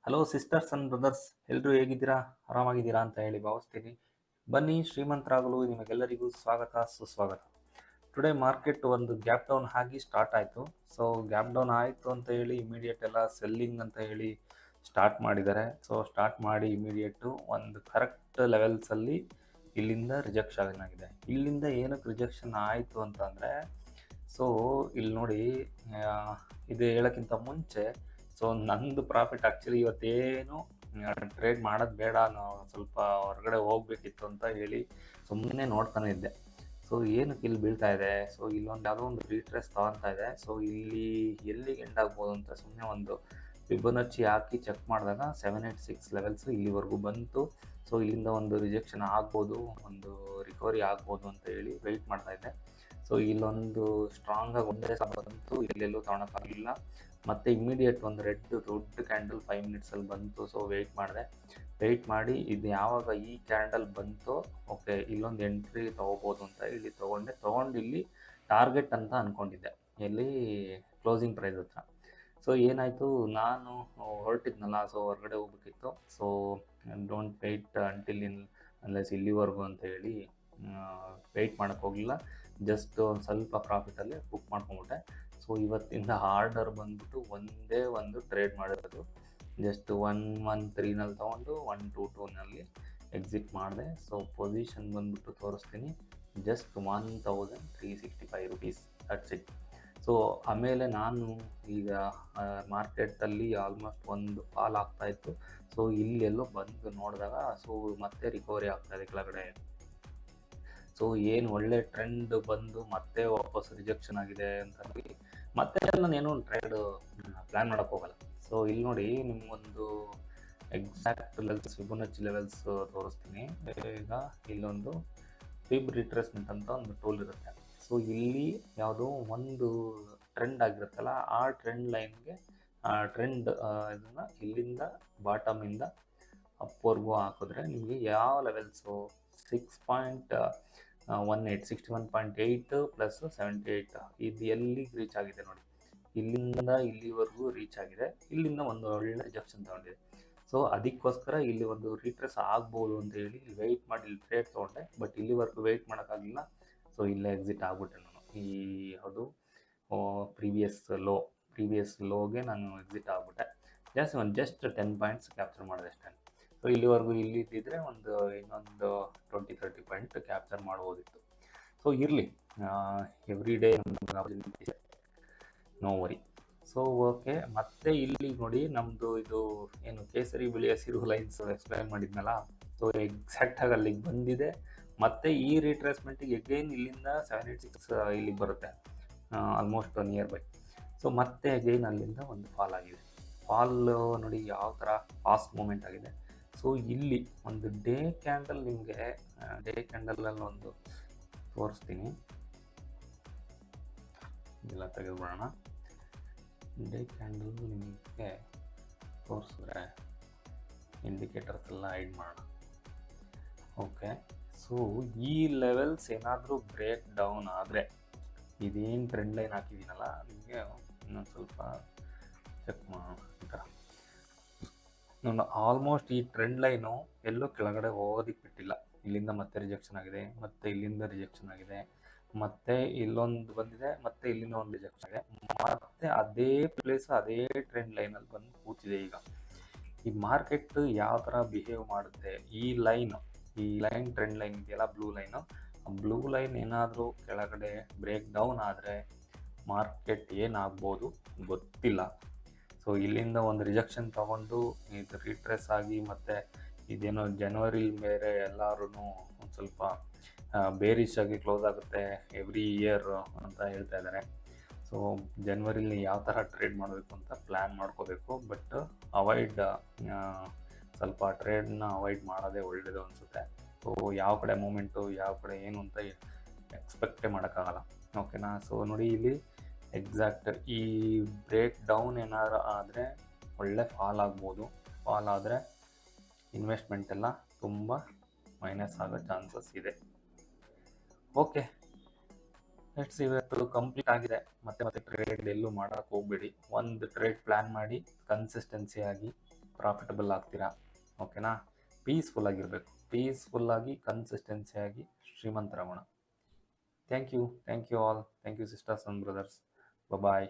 Hello sisters and brothers, ಎಲ್ಲರೂ ಹೇಗಿದ್ದೀರಾ? ಆರಾಮಾಗಿದ್ದೀರಾ ಅಂತ ಹೇಳಿ ಭಾವಿಸ್ತೀನಿ. ಬನ್ನಿ, ಶ್ರೀಮಂತರಾಗಲು ನಿಮಗೆಲ್ಲರಿಗೂ ಸ್ವಾಗತ ಸುಸ್ವಾಗತ. ಟುಡೇ ಮಾರ್ಕೆಟ್ ಒಂದು ಗ್ಯಾಪ್ ಡೌನ್ ಆಗಿ ಸ್ಟಾರ್ಟ್ ಆಯಿತು. ಸೊ ಗ್ಯಾಪ್ ಡೌನ್ ಆಯಿತು ಅಂತ ಹೇಳಿ ಇಮಿಡಿಯೇಟ್ ಎಲ್ಲ ಸೆಲ್ಲಿಂಗ್ ಅಂತ ಹೇಳಿ ಸ್ಟಾರ್ಟ್ ಮಾಡಿದ್ದಾರೆ. ಸೊ ಸ್ಟಾರ್ಟ್ ಮಾಡಿ ಇಮಿಡಿಯೇಟು ಒಂದು ಕರೆಕ್ಟ್ ಲೆವೆಲ್ಸಲ್ಲಿ ಇಲ್ಲಿಂದ ರಿಜೆಕ್ಷನ್ ಆಗಿದೆ. ಇಲ್ಲಿಂದ ಏನಕ್ಕೆ ರಿಜೆಕ್ಷನ್ ಆಯಿತು ಅಂತಂದರೆ, ಸೊ ಇಲ್ಲಿ ನೋಡಿ, ಇದು ಹೇಳೋಕ್ಕಿಂತ ಮುಂಚೆ ಸೊ ನಂದು ಪ್ರಾಫಿಟ್ ಆ್ಯಕ್ಚುಲಿ ಇವತ್ತೇನು ಟ್ರೇಡ್ ಮಾಡೋದು ಬೇಡ, ನಾವು ಸ್ವಲ್ಪ ಹೊರಗಡೆ ಹೋಗ್ಬೇಕಿತ್ತು ಅಂತ ಹೇಳಿ ಸುಮ್ಮನೆ ನೋಡ್ತಾನೆ ಇದ್ದೆ. ಸೊ ಏನಕ್ಕೆ ಇಲ್ಲಿ ಬೀಳ್ತಾ ಇದೆ, ಸೊ ಇಲ್ಲೊಂದು ಯಾವುದೋ ಒಂದು ರೀಟ್ರೇಸ್ ತಗೊತಾ ಇದೆ. ಸೊ ಇಲ್ಲಿ ಎಲ್ಲಿಗೆ ಎಂಡ್ ಆಗ್ಬೋದು ಅಂತ ಸುಮ್ಮನೆ ಒಂದು ಫಿಬೊನಚ್ಚಿ ಹಾಕಿ ಚೆಕ್ ಮಾಡಿದಾಗ 786 ಲೆವೆಲ್ಸ್ ಇಲ್ಲಿವರೆಗೂ ಬಂತು. ಸೊ ಇಲ್ಲಿಂದ ಒಂದು ರಿಜೆಕ್ಷನ್ ಆಗ್ಬೋದು, ಒಂದು ರಿಕವರಿ ಆಗ್ಬೋದು ಅಂತ ಹೇಳಿ ವೆಯ್ಟ್ ಮಾಡ್ತಾ ಇದ್ದೆ. ಸೊ ಇಲ್ಲೊಂದು ಸ್ಟ್ರಾಂಗಾಗಿ ಒಂದೇ ಸಲ ಬಂತು, ಇಲ್ಲೆಲ್ಲೂ ತಗೊಳಕ್ಕಾಗಲಿಲ್ಲ. ಮತ್ತು ಇಮ್ಮಿಡಿಯೇಟ್ ಒಂದು ರೆಡ್ ದೊಡ್ಡ ಕ್ಯಾಂಡಲ್ 5 ಮಿನಿಟ್ಸಲ್ಲಿ ಬಂತು. ಸೊ ವೆಯ್ಟ್ ಮಾಡಿ ಇದು ಯಾವಾಗ ಈ ಕ್ಯಾಂಡಲ್ ಬಂತೋ ಓಕೆ ಇಲ್ಲೊಂದು ಎಂಟ್ರಿ ತೊಗೋಬೋದು ಅಂತ ಇಲ್ಲಿ ತೊಗೊಂಡು ಇಲ್ಲಿ ಟಾರ್ಗೆಟ್ ಅಂತ ಅಂದ್ಕೊಂಡಿದ್ದೆ, ಎಲ್ಲಿ ಕ್ಲೋಸಿಂಗ್ ಪ್ರೈಸ್ ಹತ್ರ. ಸೊ ಏನಾಯಿತು, ನಾನು ಹೊರಟಿದ್ನಲ್ಲ, ಸೊ ಹೊರಗಡೆ ಹೋಗ್ಬೇಕಿತ್ತು. So don't wait until unless ಇಲ್ಲಿವರೆಗೂ ಅಂತ ಹೇಳಿ ವೆಯ್ಟ್ ಮಾಡೋಕ್ಕೆ ಹೋಗಲಿಲ್ಲ. ಜಸ್ಟ್ ಒಂದು ಸ್ವಲ್ಪ ಪ್ರಾಫಿಟಲ್ಲೇ ಬುಕ್ ಮಾಡ್ಕೊಂಬಿಟ್ಟೆ. ಸೊ ಇವತ್ತಿಂದ ಆರ್ಡರ್ ಬಂದ್ಬಿಟ್ಟು ಒಂದೇ ಒಂದು ಟ್ರೇಡ್ ಮಾಡಿರೋದು, ಜಸ್ಟ್ 113ನಲ್ಲಿ ತೊಗೊಂಡು 122ನಲ್ಲಿ ಎಕ್ಸಿಟ್ ಮಾಡಿದೆ. ಸೊ ಪೊಸಿಷನ್ ಬಂದ್ಬಿಟ್ಟು ತೋರಿಸ್ತೀನಿ, just 1365 rupees, that's it. So ಆಮೇಲೆ ನಾನು ಈಗ ಮಾರ್ಕೆಟಲ್ಲಿ ಆಲ್ಮೋಸ್ಟ್ ಒಂದು ಫಾಲ್ ಆಗ್ತಾಯಿತ್ತು. ಸೊ ಇಲ್ಲೆಲ್ಲೋ ಬಂದು ನೋಡಿದಾಗ ಸೊ ಮತ್ತೆ ರಿಕವರಿ ಆಗ್ತಾಯಿದೆ ಕೆಳಗಡೆ. ಸೊ ಏನು ಒಳ್ಳೆ ಟ್ರೆಂಡ್ ಬಂದು ಮತ್ತೆ ವಾಪಸ್ ರಿಜೆಕ್ಷನ್ ಆಗಿದೆ ಅಂತ ಮತ್ತೆ ನಾನೇನು ಟ್ರೇಡ್ ಪ್ಲ್ಯಾನ್ ಮಾಡೋಕ್ಕೆ ಹೋಗಲ್ಲ. ಸೊ ಇಲ್ಲಿ ನೋಡಿ, ನಿಮಗೊಂದು ಎಕ್ಸಾಕ್ಟ್ ಲೆವೆಲ್ಸ್ ಫಿಬೊನಚ್ಚಿ ಲೆವೆಲ್ಸ್ ತೋರಿಸ್ತೀನಿ. ಈಗ ಇಲ್ಲೊಂದು ಫಿಬ್ ರಿಟ್ರೇಸ್ಮೆಂಟ್ ಅಂತ ಒಂದು ಟೂಲ್ ಇರುತ್ತೆ. ಸೊ ಇಲ್ಲಿ ಯಾವುದೋ ಒಂದು ಟ್ರೆಂಡ್ ಆಗಿರುತ್ತಲ್ಲ, ಆ ಟ್ರೆಂಡ್ ಲೈನ್ಗೆ ಟ್ರೆಂಡ್ ಇದನ್ನು ಇಲ್ಲಿಂದ ಬಾಟಮಿಂದ ಅಪ್ವರ್ಗೂ ಹಾಕಿದ್ರೆ ನಿಮಗೆ ಯಾವ ಲೆವೆಲ್ಸು 61.8 ಪ್ಲಸ್ 78 ಇದು ಎಲ್ಲಿಗೆ ರೀಚ್ ಆಗಿದೆ ನೋಡಿ, ಇಲ್ಲಿಂದ ಇಲ್ಲಿವರೆಗೂ ರೀಚ್ ಆಗಿದೆ. ಇಲ್ಲಿಂದ ಒಂದು ಒಳ್ಳೆ ರಿಜೆಕ್ಷನ್ ತಗೊಂಡಿದೆ. ಸೊ ಅದಕ್ಕೋಸ್ಕರ ಇಲ್ಲಿ ಒಂದು ರೀಟ್ರೇಸ್ ಆಗ್ಬೋದು ಅಂತ ಹೇಳಿ ವೆಯ್ಟ್ ಮಾಡಿ ಇಲ್ಲಿ ಟ್ರೇಡ್ ತೊಗೊಂಡೆ. ಬಟ್ ಇಲ್ಲಿವರೆಗೂ ವೆಯ್ಟ್ ಮಾಡೋಕ್ಕಾಗಲಿಲ್ಲ. ಸೊ ಇಲ್ಲೇ ಎಕ್ಸಿಟ್ ಆಗ್ಬಿಟ್ಟೆ ನಾನು. ಈ ಅದು ಪ್ರೀವಿಯಸ್ ಲೋಗೆ ನಾನು ಎಕ್ಸಿಟ್ ಆಗ್ಬಿಟ್ಟೆ. ಜಸ್ಟ್ 10 ಪಾಯಿಂಟ್ಸ್ ಕ್ಯಾಪ್ಚರ್ ಮಾಡಿದೆ ಅಷ್ಟೇ. ಸೊ ಇಲ್ಲಿವರೆಗೂ ಇಲ್ಲಿದ್ದಿದ್ರೆ ಇನ್ನೊಂದು 20-30 ಪಾಯಿಂಟ್ ಕ್ಯಾಪ್ಚರ್ ಮಾಡ್ಬೋದಿತ್ತು. ಸೊ ಇರಲಿ, every day no worry. So okay, ಮತ್ತೆ ಇಲ್ಲಿ ನೋಡಿ, ನಮ್ಮದು ಇದು ಏನು ಕೇಸರಿ ಬಿಳಿ ಹಸಿರು ಲೈನ್ಸ್ ಎಕ್ಸ್ಪ್ಲೈನ್ ಮಾಡಿದ್ನಲ್ಲ, ಸೊ ಎಕ್ಸಾಕ್ಟಾಗಿ ಅಲ್ಲಿಗೆ ಬಂದಿದೆ. ಮತ್ತು ಈ ರೀಟ್ರೇಸ್ಮೆಂಟಿಗೆ ಎಗೈನ್ ಇಲ್ಲಿಂದ 786 ಇಲ್ಲಿಗೆ ಬರುತ್ತೆ, ಆಲ್ಮೋಸ್ಟ್ ನಿಯರ್ ಬೈ. ಸೊ ಮತ್ತೆ ಅಗೈನ್ ಅಲ್ಲಿಂದ ಒಂದು ಫಾಲ್ ಆಗಿದೆ. ಫಾಲ್ ನೋಡಿ ಯಾವ ಥರ ಫಾಸ್ಟ್ ಮೂಮೆಂಟ್ ಆಗಿದೆ. ಸೊ ಇಲ್ಲಿ ಒಂದು ಡೇ ಕ್ಯಾಂಡಲ್, ನಿಮಗೆ ಡೇ ಕ್ಯಾಂಡಲಲ್ಲಿ ಒಂದು ತೋರಿಸ್ತೀನಿ, ಎಲ್ಲ ತೆಗೆದುಬಿಡೋಣ. ಡೇ ಕ್ಯಾಂಡಲ್ ನಿಮಗೆ ತೋರಿಸಿದ್ರೆ ಇಂಡಿಕೇಟರ್ಸ್ ಎಲ್ಲ ಹೈಡ್ ಮಾಡೋಣ. ಓಕೆ, ಸೊ ಈ ಲೆವೆಲ್ಸ್ ಏನಾದರೂ ಬ್ರೇಕ್ ಡೌನ್ ಆದರೆ, ಇದೇನು ಟ್ರೆಂಡ್ ಲೈನ್ ಹಾಕಿದ್ದೀನಲ್ಲ, ನಿಮಗೆ ಇನ್ನೊಂದು ಸ್ವಲ್ಪ ಚೆಕ್ ಮಾಡೋಣ. ಈ ಥರ ನಾನು ಆಲ್ಮೋಸ್ಟ್ ಈ ಟ್ರೆಂಡ್ ಲೈನು ಎಲ್ಲೂ ಕೆಳಗಡೆ ಹೋಗೋದಕ್ಕೆ ಬಿಟ್ಟಿಲ್ಲ. ಇಲ್ಲಿಂದ ಮತ್ತೆ ರಿಜೆಕ್ಷನ್ ಆಗಿದೆ, ಮತ್ತು ಇಲ್ಲಿಂದ ರಿಜೆಕ್ಷನ್ ಆಗಿದೆ, ಮತ್ತೆ ಇಲ್ಲೊಂದು ಬಂದಿದೆ, ಮತ್ತೆ ಇಲ್ಲಿಂದ ಒಂದು ರಿಜೆಕ್ಷನ್ ಆಗಿದೆ, ಮತ್ತೆ ಅದೇ ಪ್ಲೇಸ್ ಅದೇ ಟ್ರೆಂಡ್ ಲೈನಲ್ಲಿ ಬಂದು ಕೂತಿದೆ. ಈಗ ಈ ಮಾರ್ಕೆಟ್ ಯಾವ ಥರ ಬಿಹೇವ್ ಮಾಡುತ್ತೆ, ಈ ಲೈನ್ ಟ್ರೆಂಡ್ ಲೈನ್ ಇದೆಯಲ್ಲ, ಬ್ಲೂ ಲೈನ್ ಏನಾದರೂ ಕೆಳಗಡೆ ಬ್ರೇಕ್ ಡೌನ್ ಆದರೆ ಮಾರ್ಕೆಟ್ ಏನಾಗ್ಬೋದು ಗೊತ್ತಿಲ್ಲ. ಸೊ ಇಲ್ಲಿಂದ ಒಂದು ರಿಜೆಕ್ಷನ್ ತೊಗೊಂಡು ಇದು ರೀಟ್ರೇಸ್ ಆಗಿ, ಮತ್ತು ಇದೇನೋ ಜನವರಿ ಬೇರೆ ಎಲ್ಲರೂ ಒಂದು ಸ್ವಲ್ಪ ಬೇರಿಶ್ ಆಗಿ ಕ್ಲೋಸ್ ಆಗುತ್ತೆ ಎವ್ರಿ ಇಯರ್ ಅಂತ ಹೇಳ್ತಾ ಇದ್ದಾರೆ. ಸೊ ಜನವರಿಲಿ ಯಾವ ಥರ ಟ್ರೇಡ್ ಮಾಡಬೇಕು ಅಂತ ಪ್ಲ್ಯಾನ್ ಮಾಡ್ಕೋಬೇಕು. ಬಟ್ ಸ್ವಲ್ಪ ಟ್ರೇಡ್ನ ಅವಾಯ್ಡ್ ಮಾಡೋದೇ ಒಳ್ಳೆಯದು ಅನಿಸುತ್ತೆ. ಸೊ ಯಾವ ಕಡೆ ಮೂಮೆಂಟು, ಯಾವ ಕಡೆ ಏನು ಅಂತ ಎಕ್ಸ್ಪೆಕ್ಟೇ ಮಾಡೋಕ್ಕಾಗಲ್ಲ. ಓಕೆನಾ? ಸೊ ನೋಡಿ, ಇಲ್ಲಿ ಎಕ್ಸಾಕ್ಟ್ ಈ ಬ್ರೇಕ್ ಡೌನ್ ಏನಾದ್ರು ಆದರೆ ಒಳ್ಳೆ ಫಾಲ್ ಆಗ್ಬೋದು. ಫಾಲ್ ಆದರೆ ಇನ್ವೆಸ್ಟ್ಮೆಂಟ್ ಎಲ್ಲ ತುಂಬ ಮೈನಸ್ ಆಗೋ ಚಾನ್ಸಸ್ ಇದೆ. ಓಕೆ, ಲೆಟ್ಸ್ ಇವತ್ತು ಕಂಪ್ಲೀಟ್ ಆಗಿದೆ. ಮತ್ತೆ ಟ್ರೇಡ್ ಎಲ್ಲೂ ಮಾಡೋಕ್ಕೆ ಹೋಗಬೇಡಿ. ಒಂದು ಟ್ರೇಡ್ ಪ್ಲ್ಯಾನ್ ಮಾಡಿ ಕನ್ಸಿಸ್ಟೆನ್ಸಿ ಆಗಿ ಪ್ರಾಫಿಟಬಲ್ ಆಗ್ತೀರಾ. ಓಕೆನಾ? ಪೀಸ್ಫುಲ್ ಆಗಿರಬೇಕು, ಪೀಸ್ಫುಲ್ಲಾಗಿ ಕನ್ಸಿಸ್ಟೆನ್ಸಿಯಾಗಿ ಶ್ರೀಮಂತರಾಗೋಣ. Thank you all. Thank you sisters and brothers. Bye.